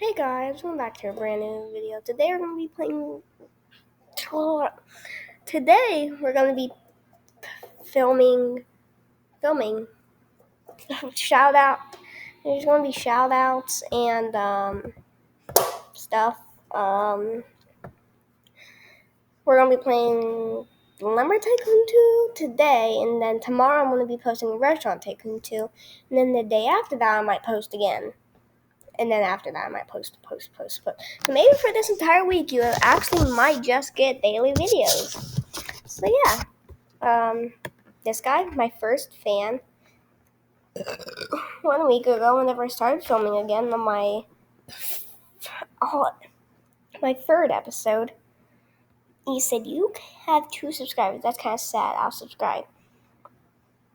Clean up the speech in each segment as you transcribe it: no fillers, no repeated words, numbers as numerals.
Hey guys, welcome back to a brand new video. Today we're going to be filming shout out. There's going to be shout outs and stuff. We're going to be playing Lumber Tycoon 2 today, and then tomorrow I'm going to be posting Restaurant Tycoon 2, and then the day after that I might post again. And then after that, I might post. So maybe for this entire week, you actually might just get daily videos. So yeah, this guy, my first fan, 1 week ago, whenever I started filming again on my third episode, he said, "You have 2 subscribers. That's kind of sad. I'll subscribe."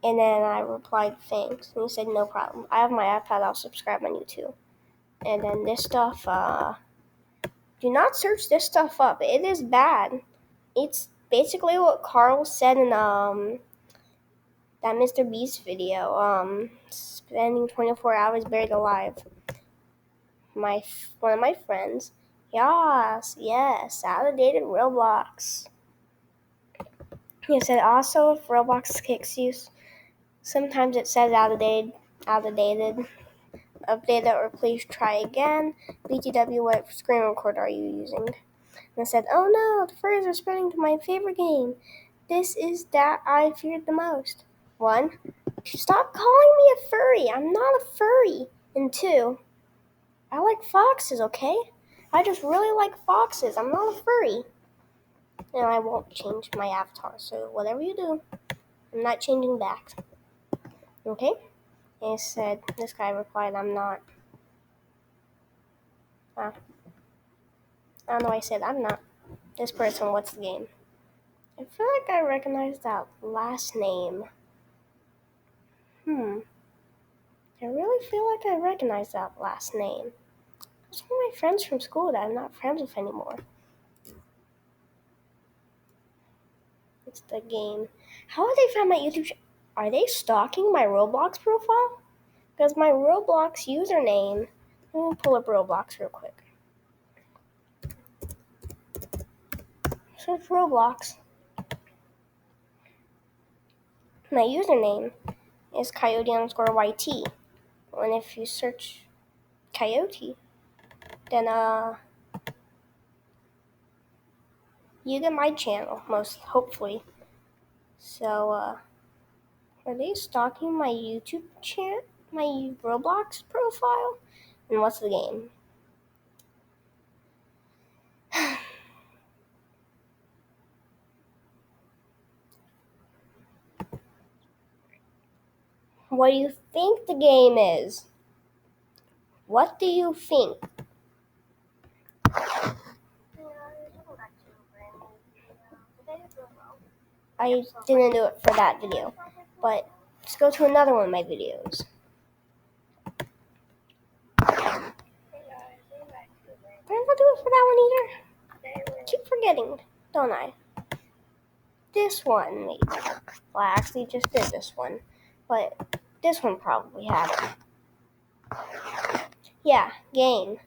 And then I replied, "Thanks." And he said, "No problem. I have my iPad. I'll subscribe on you too." And then this stuff, do not search this stuff up. It is bad. It's basically what Carl said in that Mr. Beast video. Spending 24 hours buried alive. One of my friends. Yes, outdated Roblox. He said also if Roblox kicks you, sometimes it says outdated. Update it or please try again. BTW, what screen recorder are you using? And I said, "Oh no, the furries are spreading to my favorite game. This is that I feared the most." 1, stop calling me a furry. I'm not a furry. And 2, I like foxes, okay? I just really like foxes. I'm not a furry. And I won't change my avatar, so whatever you do, I'm not changing back. Okay? And he said, this guy replied, "I'm not." I don't know why I said I'm not. This person, what's the game? I feel like I recognize that last name. I really feel like I recognize that last name. It's one of my friends from school that I'm not friends with anymore. It's the game. How did they find my YouTube channel? Are they stalking my Roblox profile? Because my Roblox username... Let me pull up Roblox real quick. Search Roblox. My username is coyote_YT. And if you search coyote, then you get my channel, most hopefully. So are they stalking my YouTube channel, my Roblox profile? And what's the game? What do you think the game is? What do you think? I didn't do it for that video, but let's go to another one of my videos. I didn't do it for that one either. I keep forgetting, don't I? This one, maybe. Well, I actually just did this one, but this one probably had it. Yeah, game.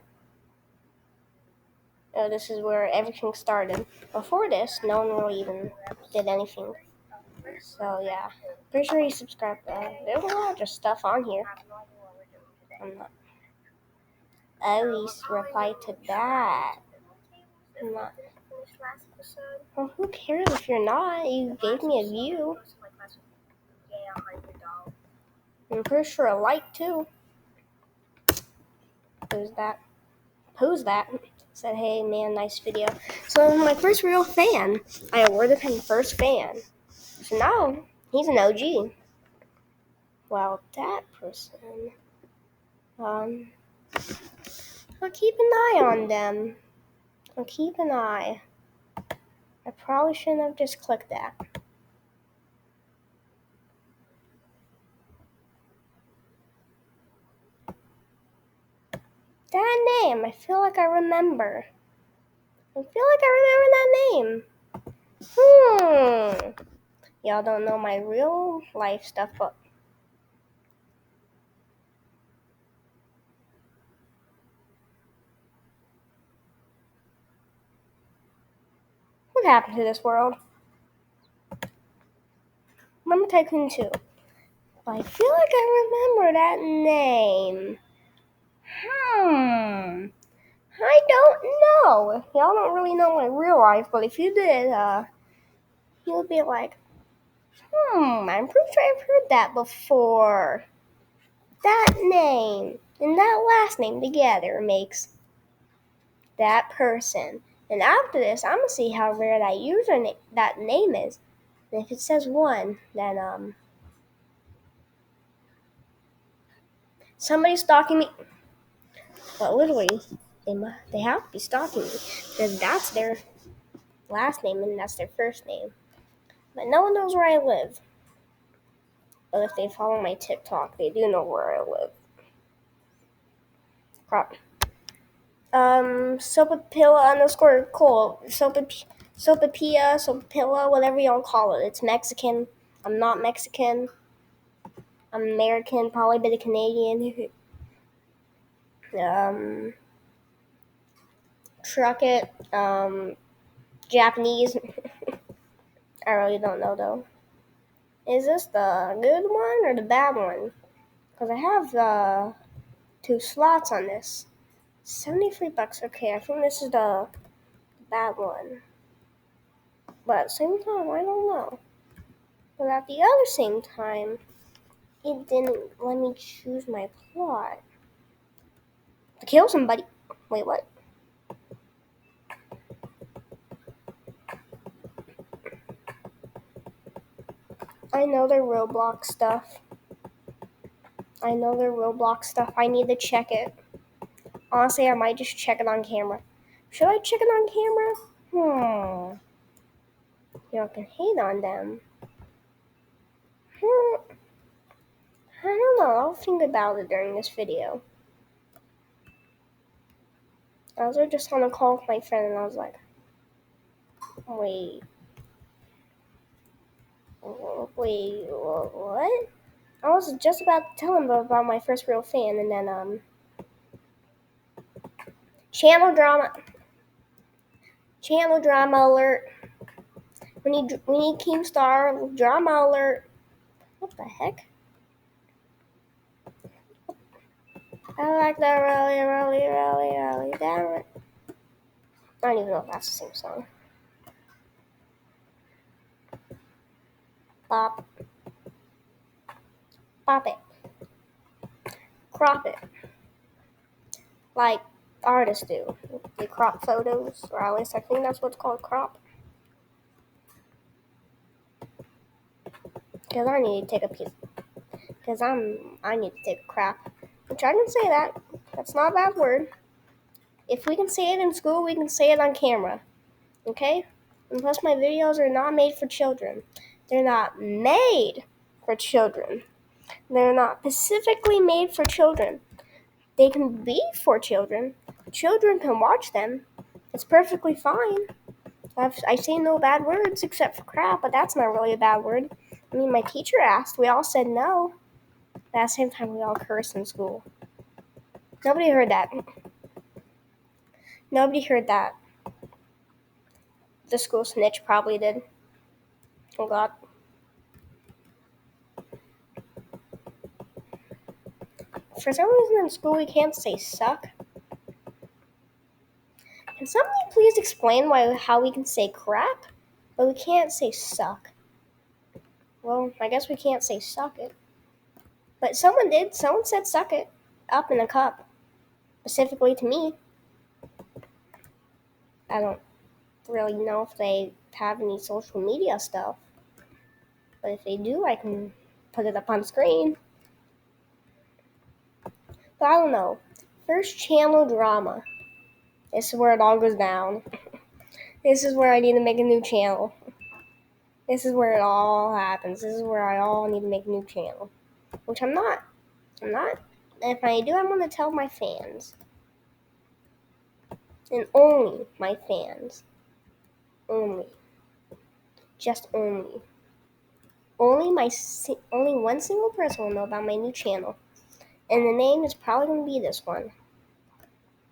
Oh, this is where everything started. Before this, no one really even did anything. So yeah, pretty sure you subscribed. There's a lot of just stuff on here. I'm not. I always reply to that. I'm not. Well, who cares if you're not? You gave me a view. I'm pretty sure a like too. Who's that? Said, "Hey man, nice video." So my first real fan. I awarded him first fan. So now he's an OG. Well, that person. I'll keep an eye on them. I'll keep an eye. I probably shouldn't have just clicked that. That name, I feel like I remember. That name. Y'all don't know my real life stuff, but What happened to this world? Remember Tycoon 2. But I feel like I remember that name. I don't know. Y'all don't really know my real life, but if you did, you would be like, I'm pretty sure I've heard that before. That name and that last name together makes that person. And after this, I'm gonna see how rare that name is. And if it says 1, then somebody's stalking me. But literally, they have to be stalking me because that's their last name and that's their first name. But no one knows where I live. But if they follow my TikTok, they do know where I live. Crap. Sopapilla_Cole. Sopapilla, Sopapilla, whatever y'all call it. It's Mexican. I'm not Mexican. I'm American, probably a bit of Canadian. Truck it. Japanese. I really don't know though. Is this the good one or the bad one? Because I have the 2 slots on this. $73. Okay, I think this is the bad one. But at the same time, I don't know. But at the other same time, it didn't let me choose my plot. To kill somebody. Wait, what? I know they're Roblox stuff. I need to check it. Honestly, I might just check it on camera. Should I check it on camera? Y'all can hate on them. I don't know. I'll think about it during this video. I was just on a call with my friend and I was like, wait, what? I was just about to tell him about my first real fan and then, channel drama alert. We need Keemstar drama alert. What the heck? I like that really, damn it. I don't even know if that's the same song. Bop it. Crop it. Like artists do. They crop photos, or at least I think that's what's called crop. Because I need to take a piece. Because I need to take a crap. Which I can say that. That's not a bad word. If we can say it in school, we can say it on camera. Okay? And plus, my videos are not made for children. They're not made for children. They're not specifically made for children. They can be for children. Children can watch them. It's perfectly fine. I say no bad words except for crap, but that's not really a bad word. I mean, my teacher asked. We all said no. But at the same time, we all curse in school. Nobody heard that. The school snitch probably did. Oh, God. For some reason in school, we can't say suck. Can somebody please explain how we can say crap, but we can't say suck? Well, I guess we can't say suck it. But someone did. Someone said suck it up in a cup. Specifically to me. I don't really know if they have any social media stuff. But if they do, I can put it up on screen. But I don't know. First channel drama. This is where it all goes down. This is where I need to make a new channel. This is where it all happens. This is where I all need to make a new channel. Which I'm not. If I do, I'm going to tell my fans. And only my fans. Only. Just only. Only one single person will know about my new channel. And the name is probably going to be this one.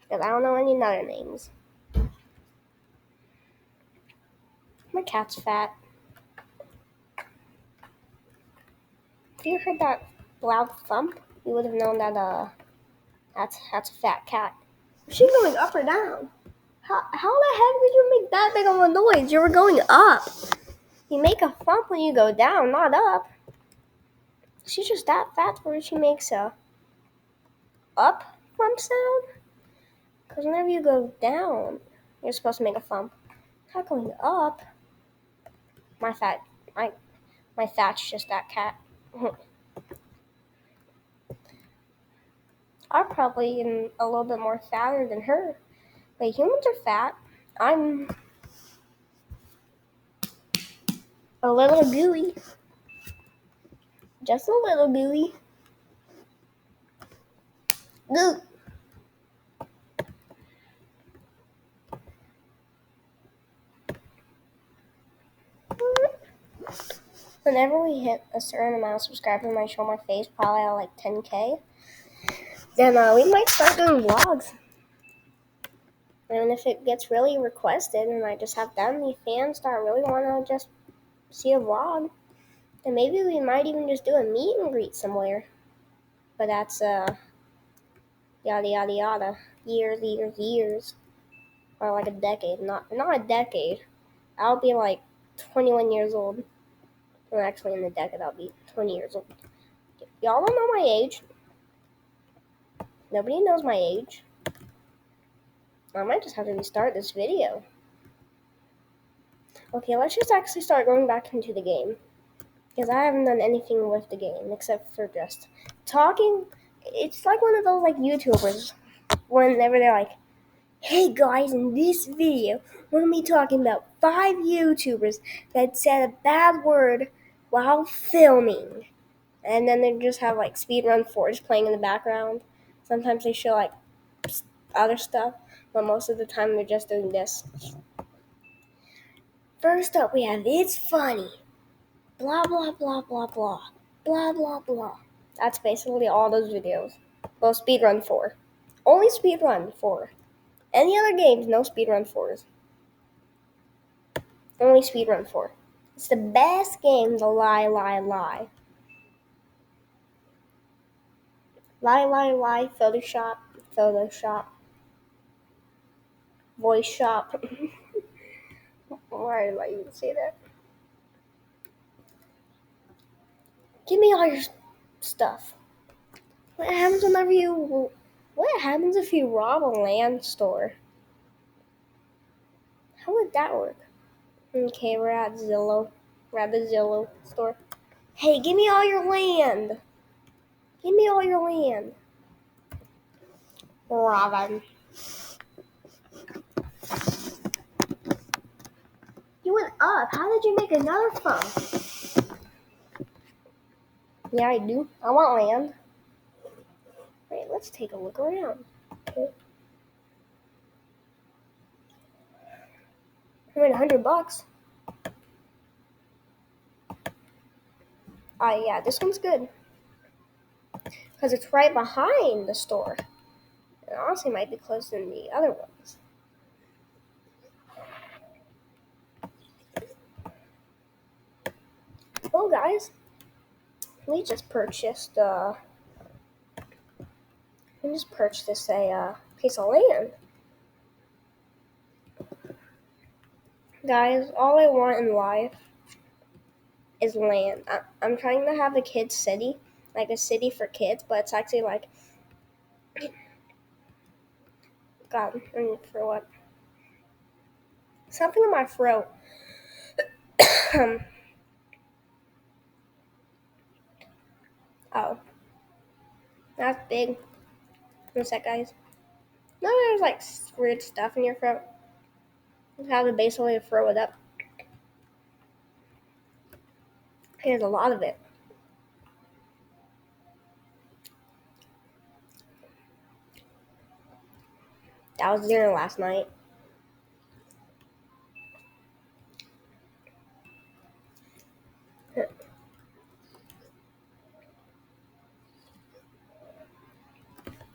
Because I don't know any other names. My cat's fat. If you heard that loud thump, you would have known that that's a fat cat. Is she going up or down? How the heck did you make that big of a noise? You were going up. You make a thump when you go down, not up. She's just that fat where she makes a up thump sound. Because whenever you go down, you're supposed to make a thump. Not going up. My fat's just that cat. I'm probably a little bit more fatter than her. Like, humans are fat. I'm a little gooey. Just a little gooey. Goo. Whenever we hit a certain amount of subscribers, I might show my face, probably at like 10K. Then we might start doing vlogs. And if it gets really requested, and I just have that many fans that really want to just see a vlog, then maybe we might even just do a meet and greet somewhere. But that's yada yada yada, years, or like a decade. Not a decade. I'll be like 21 years old. Well, actually, in a decade, I'll be 20 years old. Y'all don't know my age. Nobody knows my age. I might just have to restart this video. Okay, let's just actually start going back into the game. Because I haven't done anything with the game except for just talking. It's like one of those like YouTubers. Whenever they're like, hey guys, in this video, we're going to be talking about 5 YouTubers that said a bad word while filming. And then they just have like Speedrun 4 playing in the background. Sometimes they show like other stuff, but most of the time they're just doing this. First up, we have It's Funny. Blah, blah, blah, blah, blah. Blah, blah, blah. That's basically all those videos. Well, Speedrun 4. Only Speedrun 4. Any other games, no Speedrun 4s. Only Speedrun 4. It's the best game to lie. Lie, Photoshop. Voice shop. Why did I even say that? Give me all your stuff. What happens if you rob a land store? How would that work? Okay, we're at Zillow. We're at the Zillow store. Hey, give me all your land. Give me all your land. Robin. You went up. How did you make another phone? Yeah, I do. I want land. Wait, let's take a look around. Okay. I made $100. Yeah, this one's good. Because it's right behind the store. It honestly might be closer than the other ones. Well, guys, we just purchased a piece of land. Guys, all I want in life is land. I'm trying to have a kids city, like a city for kids, but it's actually like, God, I mean, for what? Something in my throat. Oh, that's big. One sec, guys. No, there's like weird stuff in your throat. You have to basically throw it up. There's a lot of it. That was dinner last night.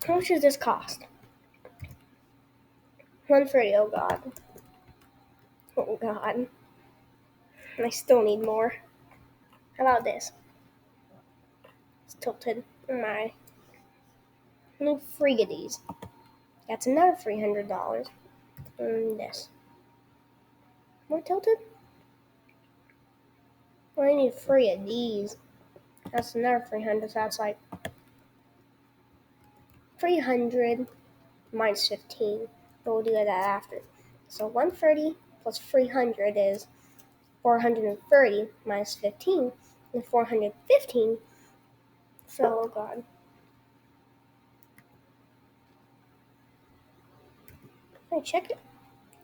How much does this cost? $130. Oh God. Oh God. And I still need more. How about this? It's tilted. Oh my. I need 3 of these. That's another $300. And this. More tilted? Well, I need 3 of these. That's another 300. So that's like 300 minus 15. But we'll do that after. So 130 plus 300 is 430 minus 15 is 415. So, oh god. Can I check it?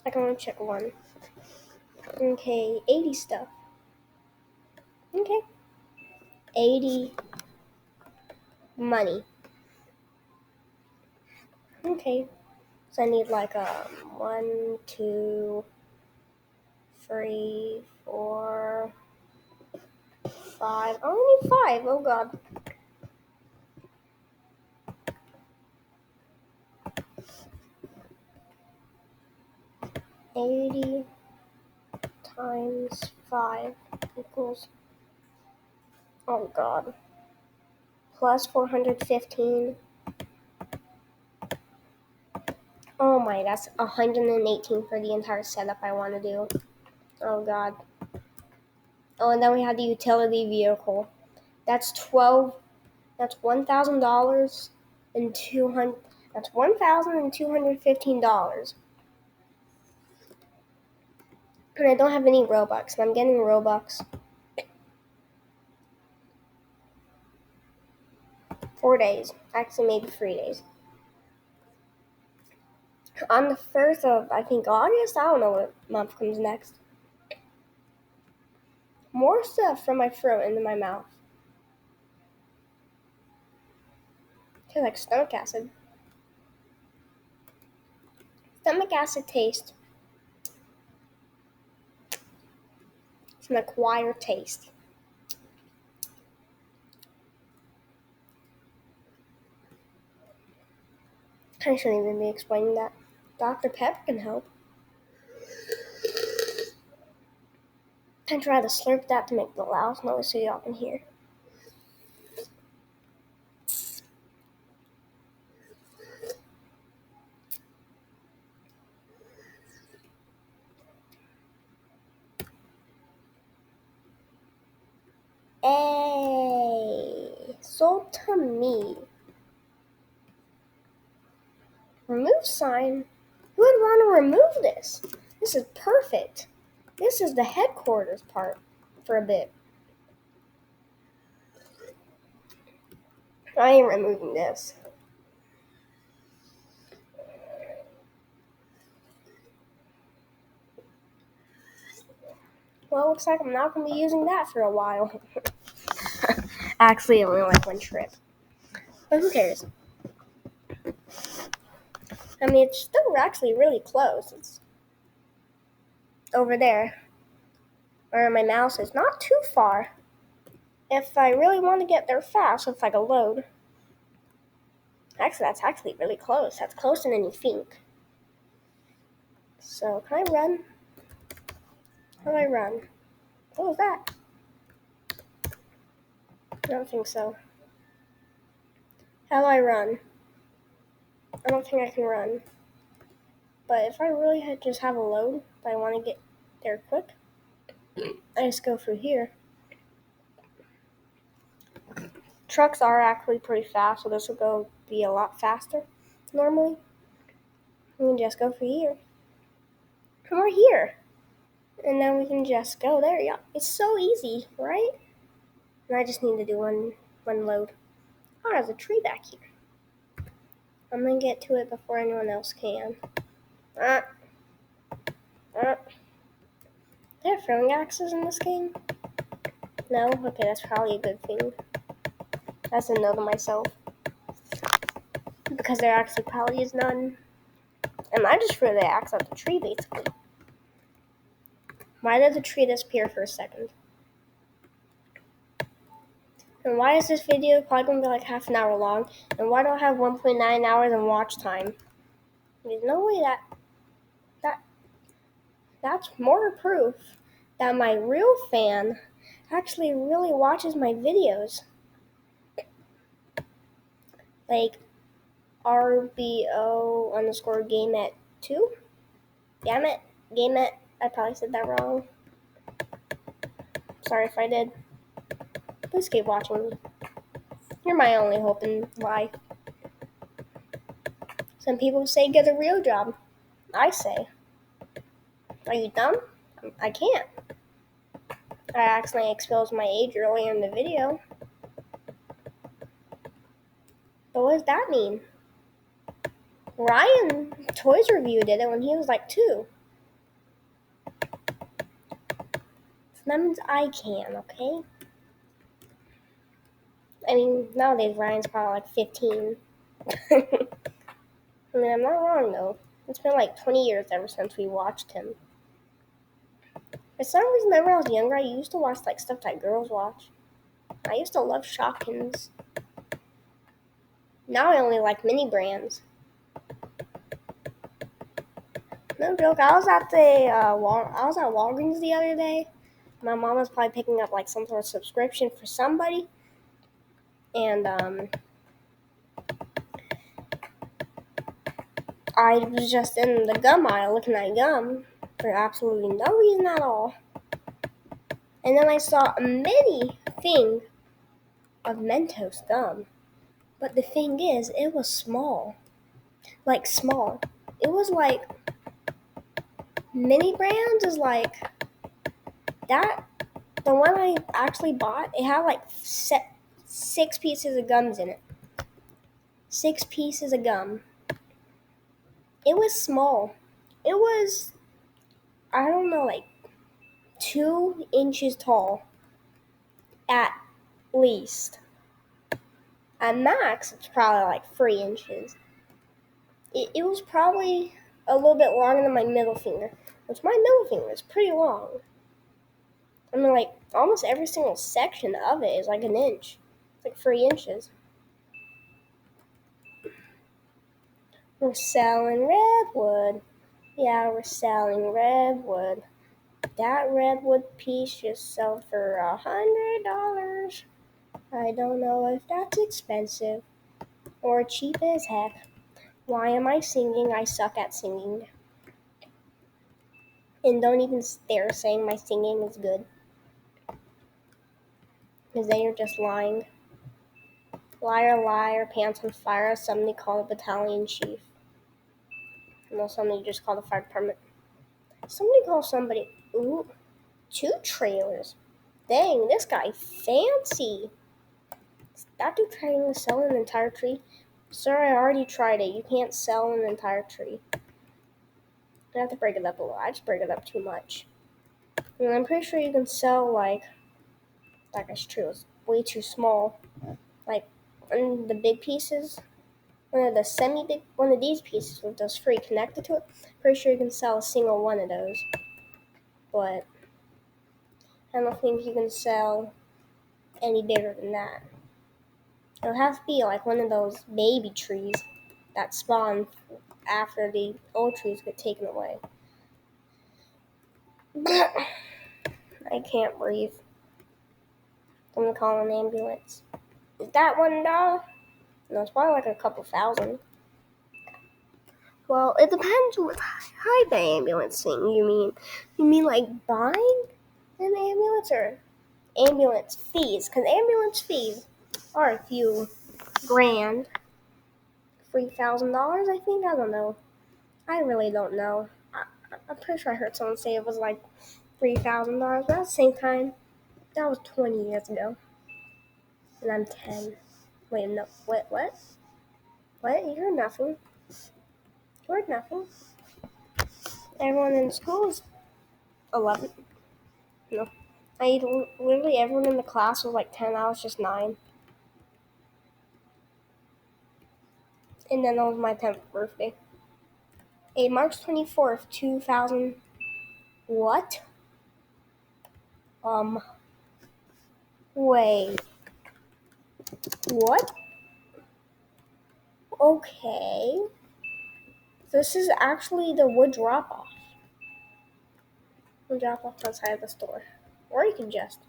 I can only check one. Okay, 80 stuff. Okay. 80 money. Okay. So I need like 1, 2, 3, 4, 5. I only need 5. Oh god. $80 times 5 equals, oh god, plus 415. Oh my, that's 118 for the entire setup I want to do. Oh god. Oh, and then we have the utility vehicle. That's $1,000 and that's $1,215. And I don't have any Robux, and I'm getting Robux. 4 days. Actually, maybe 3 days. On the 1st of, I think, August, I don't know what month comes next. More stuff from my throat into my mouth. Tastes like stomach acid. Stomach acid taste. It's an acquired taste. I shouldn't even be explaining that. Dr. Pepper can help. I try to slurp that to make the loud noise so y'all can hear. Hey, sold to me. Remove sign? Who would want to remove this? This is perfect. This is the headquarters part for a bit. I ain't removing this. Well, looks like I'm not going to be using that for a while. Actually, only like one trip. But who cares? I mean, it's still actually really close. It's over there. Where my mouse is not too far. If I really want to get there fast, it's like a load. Actually, that's actually really close. That's closer than you think. So, can I run? How do I run? What was that? I don't think so. How do I run? I don't think I can run. But if I really just have a load, if I want to get there quick, I just go through here. Trucks are actually pretty fast, so this will be a lot faster normally. We can just go through here. And we're here. And then we can just go there. Yeah, it's so easy, right? And I just need to do one load. Oh, there's a tree back here. I'm going to get to it before anyone else can. There are throwing axes in this game? No? Okay, that's probably a good thing. That's a no to myself. Because there actually probably is none. And I just threw the axe at the tree, basically. Why did the tree disappear for a second? And why is this video probably going to be like half an hour long? And why do I have 1.9 hours in watch time? There's no way that's more proof that my real fan actually really watches my videos. Like RBO_game@2. Damn it. Game@. I probably said that wrong. Sorry if I did. Please keep watching me. You're my only hope in life. Some people say get a real job. I say, are you dumb? I can't. I accidentally exposed my age earlier in the video. But what does that mean? Ryan Toys Review did it when he was like 2. So that means I can, okay? I mean, nowadays Ryan's probably like 15. I mean, I'm not wrong though. It's been like 20 years ever since we watched him. For some reason, whenever I was younger, I used to watch like stuff that girls watch. I used to love Shopkins. Now I only like mini brands. No joke. I was at Walgreens the other day. My mom was probably picking up like some sort of subscription for somebody, and I was just in the gum aisle looking at gum for absolutely no reason at all. And then I saw a mini thing of Mentos gum. But the thing is, it was small. Like small. It was like mini brands is like that. The one I actually bought, it had like 6 pieces of gums in it. 6 pieces of gum. It was small. It was, I don't know, like 2 inches tall. At least. At max, it's probably like 3 inches. It was probably a little bit longer than my middle finger, which my middle finger is pretty long. I mean, like, almost every single section of it is like an inch. It's like 3 inches. We're selling redwood. Yeah, we're selling redwood. That redwood piece just sold for $100. I don't know if that's expensive or cheap as heck. Why am I singing? I suck at singing. And don't even dare saying my singing is good. Because then you're just lying. Liar, liar, pants on fire. Somebody call the battalion chief. No, somebody just call the fire department. Somebody call somebody. Ooh, 2 trailers. Dang, this guy fancy. Is that dude trying to sell an entire tree? Sir, I already tried it. You can't sell an entire tree. I have to break it up a little. I just break it up too much. And I'm pretty sure you can sell like that's true. It's way too small. Like one of the big pieces, one of the semi-big, one of these pieces with those 3 connected to it. Pretty sure you can sell a single one of those. But I don't think you can sell any bigger than that. It'll have to be like one of those baby trees that spawn after the old trees get taken away. I can't breathe. I'm gonna call an ambulance. Is that $1? No, it's probably like a couple thousand. Well, it depends what type of ambulance thing you mean. You mean like buying an ambulance or ambulance fees? Because ambulance fees are a few grand. $3,000, I think? I don't know. I really don't know. I'm pretty sure I heard someone say it was like $3,000, but at the same time, that was 20 years ago. And I'm 10. Wait, no. Wait, what? What? You heard nothing. You heard nothing. Everyone in school is 11. No. Literally everyone in the class was like 10. I was just 9. And then that was my 10th birthday. March 24th, 2000. What? Wait. What? Okay. This is actually the wood drop-off. and drop off outside the store. Or you can just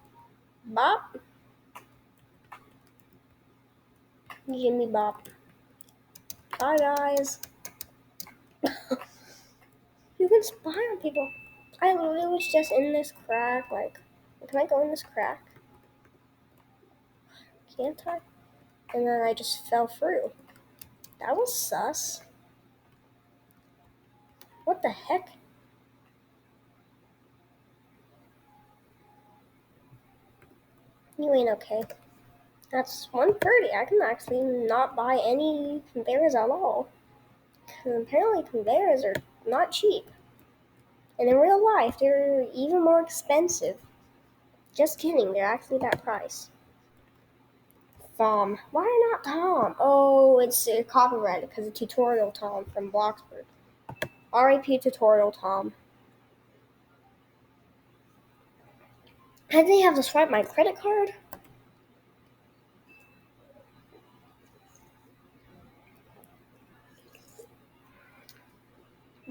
bop. Jimmy bop. Bye guys. You can spy on people. I literally was just in this crack, like, can I go in this crack? Can't I? And then I just fell through. That was sus. What the heck? You ain't okay. That's 130. I can actually not buy any conveyors at all. Because apparently conveyors are not cheap. And in real life, they're even more expensive. Just kidding, they're actually that price. Thom. Why not Tom? Oh, it's copyrighted because of Tutorial Tom from Bloxburg. R.I.P. Tutorial Tom. I didn't have to swipe my credit card.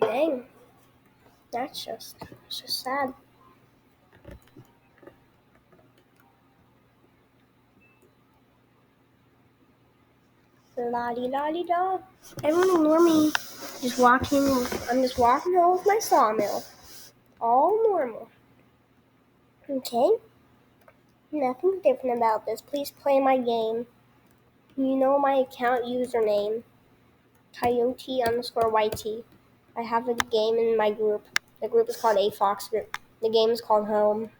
Dang. That's just sad. La-di-da-di-da. Everyone ignore me. I'm just walking home with my sawmill. All normal. Okay? Nothing different about this. Please play my game. You know my account username. Coyote_YT. I have a game in my group. The group is called A Fox Group. The game is called Home.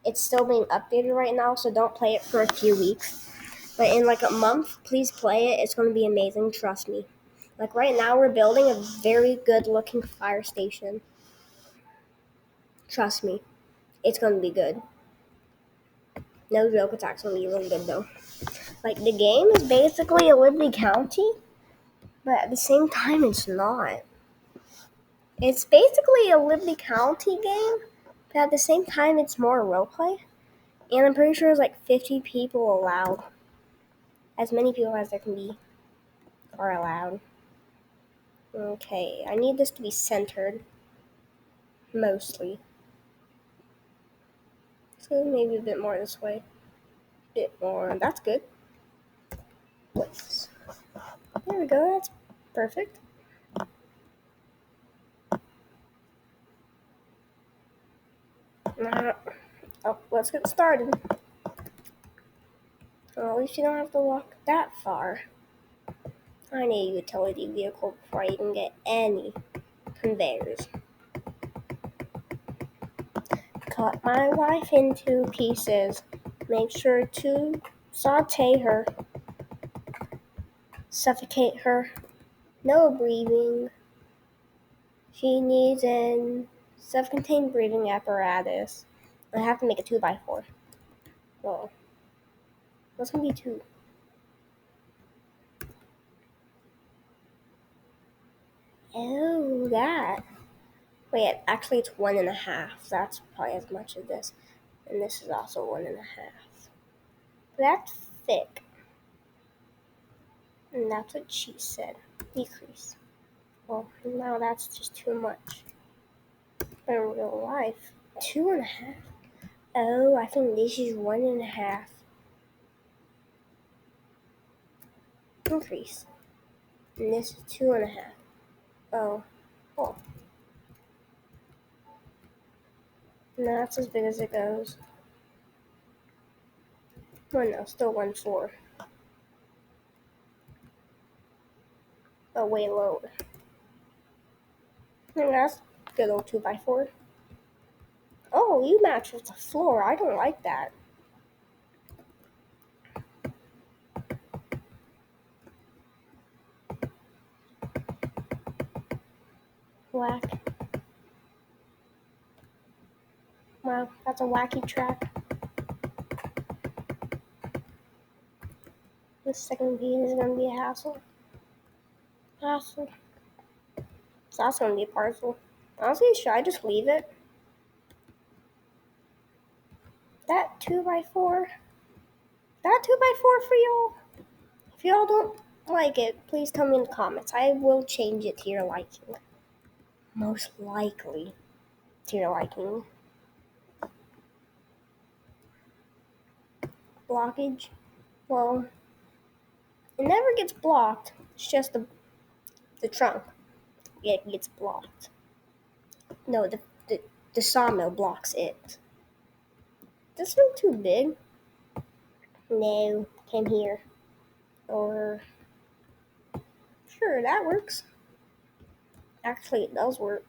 It's still being updated right now, so don't play it for a few weeks. But in like a month, please play it. It's going to be amazing, trust me. Like right now, we're building a very good-looking fire station. Trust me, it's going to be good. No joke, it's actually going to be really good though. Like the game is basically a Liberty County, but at the same time, it's not. It's basically a Liberty County game, but at the same time, it's more roleplay. And I'm pretty sure it's like 50 people allowed. As many people as there can be are allowed. Okay, I need this to be centered. Mostly. So maybe a bit more this way. Bit more. That's good. Place. There we go. That's perfect. Let's get started. Well, at least you don't have to walk that far. I need a utility vehicle before I even get any conveyors. Cut my wife into pieces. Make sure to saute her. Suffocate her. No breathing. She needs an self-contained breathing apparatus. I have to make a 2x4. Well, what's gonna be 2? Oh, that. Wait, actually it's 1.5. That's probably as much as this. And this is also 1.5. That's thick. And that's what she said. Decrease. Well, now that's just too much. But in real life, 2.5. Oh, I think this is 1.5. Increase. And this is 2.5. Oh. No, that's as big as it goes. Well, no, still 1.4. But way lower. And that's good old 2x4. Oh, you match with the floor. I don't like that. Whack. Wow, that's a wacky track. This second piece is going to be a hassle. So that's going to be a parcel. Honestly, should I just leave it? That 2x4? That 2x4 for y'all? If y'all don't like it, please tell me in the comments. I will change it to your liking. Most likely to your liking. blockage. Well, it never gets blocked. It's just the trunk. It gets blocked. No, the sawmill blocks it. This one too big. No, came here. Or sure, that works. Actually, it does work.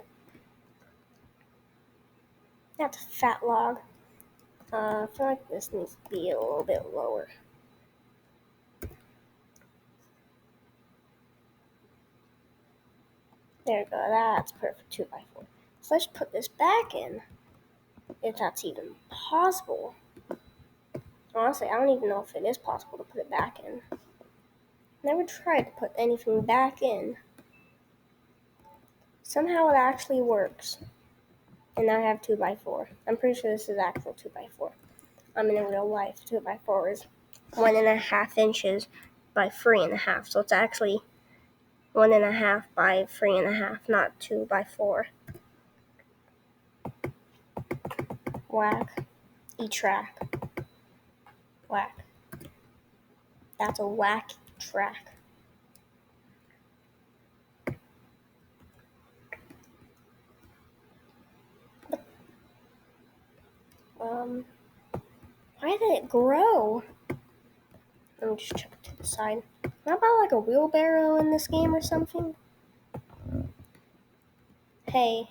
That's a fat log. I feel like this needs to be a little bit lower. There we go. That's perfect 2x4. So let's put this back in, if that's even possible. Honestly, I don't even know if it is possible to put it back in. Never tried to put anything back in. Somehow it actually works. And I have 2x4. I'm pretty sure this is actual 2x4. In a real life, 2x4 is 1.5 inches by 3.5. So it's actually 1.5 by 3.5, not 2x4. Whack. E-track. Whack. That's a whack track. Why did it grow? Let me just check it to the side. How about like a wheelbarrow in this game or something? Hey,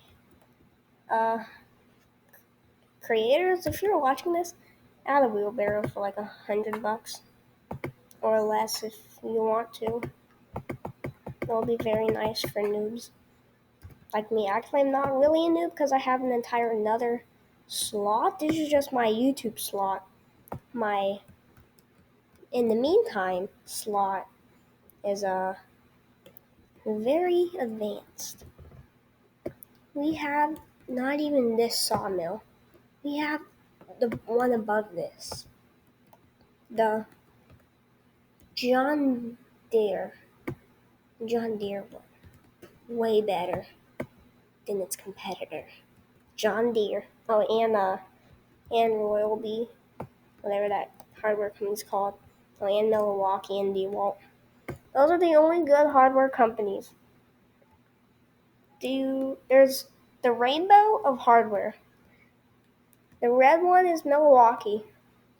creators, if you're watching this, add a wheelbarrow for like $100 or less if you want to. It'll be very nice for noobs like me. Actually, I'm not really a noob because I have an entire another slot. This is just my YouTube slot. My in the meantime slot is very advanced. We have not even this sawmill. We have the one above this. The John Deere one. Way better than its competitor. John Deere. Oh, and Royal B, whatever that hardware company's called. Oh, and Milwaukee and DeWalt. Those are the only good hardware companies. There's the rainbow of hardware. The red one is Milwaukee.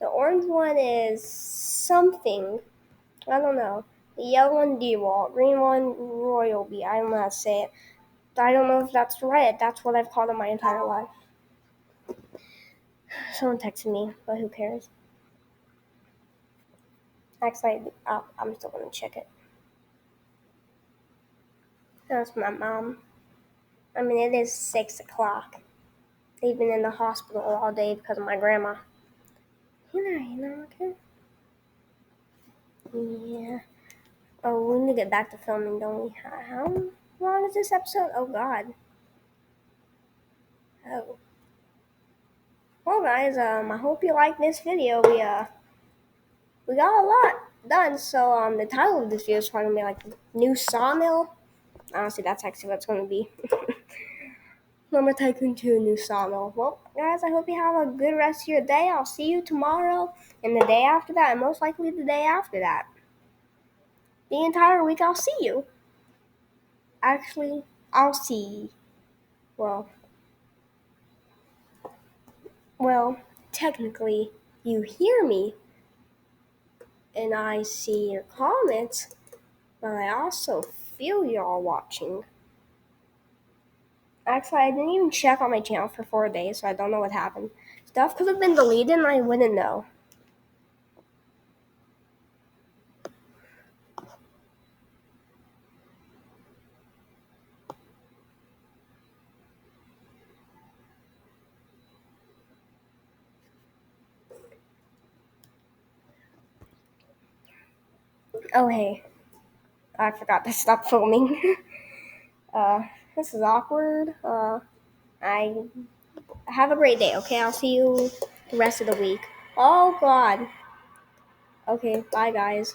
The orange one is something. I don't know. The yellow one, DeWalt. Green one, Royal B. I don't know how to say it. I don't know if that's right. That's what I've called it my entire life. Someone texted me, but who cares? Actually, I'm still going to check it. That's my mom. It is 6 o'clock. They've been in the hospital all day because of my grandma. Okay? Yeah. Oh, we need to get back to filming, don't we? How long is this episode? Oh, God. Oh. Well, guys, I hope you liked this video. We got a lot done. So, the title of this video is probably going to be like New Sawmill. Honestly, that's actually what it's going to be. Number Tycoon 2 New Sawmill. Well, guys, I hope you have a good rest of your day. I'll see you tomorrow and the day after that, and most likely the day after that. The entire week, I'll see you. Actually, I'll see. Well, technically, you hear me, and I see your comments, but I also feel y'all watching. Actually, I didn't even check on my channel for 4 days, so I don't know what happened. Stuff could have been deleted, and I wouldn't know. Oh, hey. I forgot to stop filming. This is awkward. I have a great day, okay? I'll see you the rest of the week. Oh, God. Okay, bye, guys.